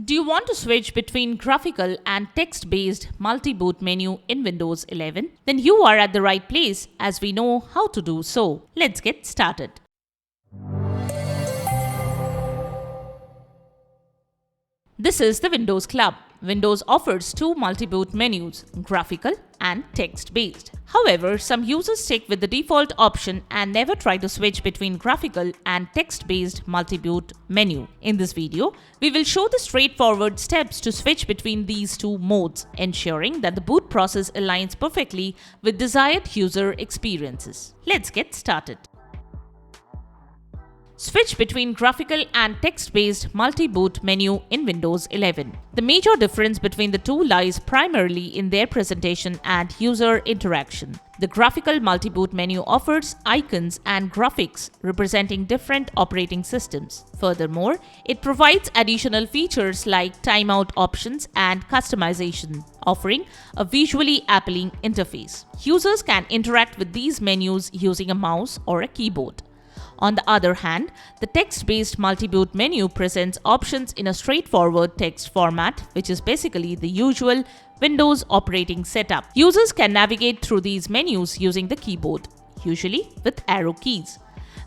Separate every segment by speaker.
Speaker 1: Do you want to switch between graphical and text-based multi-boot menu in Windows 11? Then you are at the right place, as we know how to do so. Let's get started. This is the Windows Club. Windows offers two multi-boot menus, graphical and text-based. However, some users stick with the default option and never try to switch between graphical and text-based multi-boot menu. In this video, we will show the straightforward steps to switch between these two modes, ensuring that the boot process aligns perfectly with desired user experiences. Let's get started. Switch between graphical and text-based multi-boot menu in Windows 11. The major difference between the two lies primarily in their presentation and user interaction. The graphical multi-boot menu offers icons and graphics representing different operating systems. Furthermore, it provides additional features like timeout options and customization, offering a visually appealing interface. Users can interact with these menus using a mouse or a keyboard. On the other hand, the text-based multi-boot menu presents options in a straightforward text format, which is basically the usual Windows operating setup. Users can navigate through these menus using the keyboard, usually with arrow keys.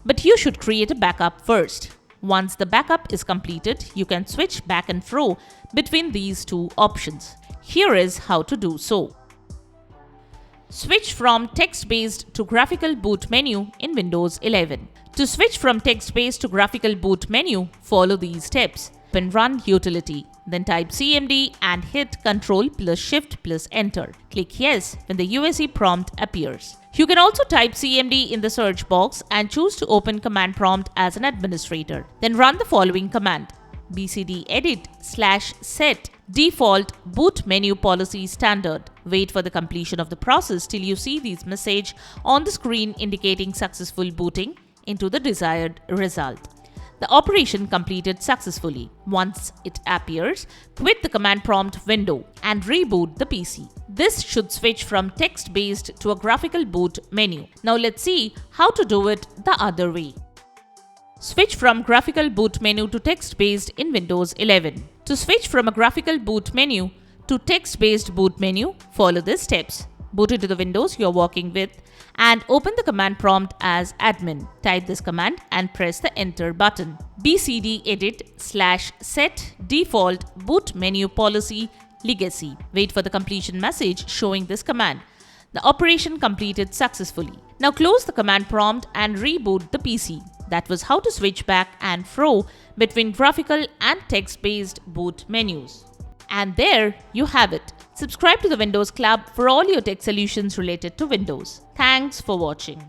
Speaker 1: But you should create a backup first. Once the backup is completed, you can switch back and forth between these two options. Here is how to do so. Switch from text-based to graphical boot menu in Windows 11. To switch from text-based to graphical boot menu, follow these steps. Open Run Utility, then type CMD and hit Ctrl+Shift+Enter. Click Yes when the USE prompt appears. You can also type CMD in the search box and choose to open command prompt as an administrator. Then run the following command: bcd-edit/set default boot menu policy standard. Wait for the completion of the process till you see this message on the screen indicating successful booting into the desired result. The operation completed successfully. Once it appears, quit the command prompt window and reboot the PC. This should switch from text-based to a graphical boot menu. Now let's see how to do it the other way. Switch from graphical boot menu to text-based in Windows 11. To switch from a graphical boot menu to text-based boot menu, follow these steps. Boot into the Windows you are working with and open the command prompt as admin. Type this command and press the enter button. bcd-edit/set default boot menu policy legacy. Wait for the completion message showing this command. The operation completed successfully. Now close the command prompt and reboot the PC. That was how to switch back and forth between graphical and text-based boot menus. And there you have it. Subscribe to the Windows Club for all your tech solutions related to Windows. Thanks for watching.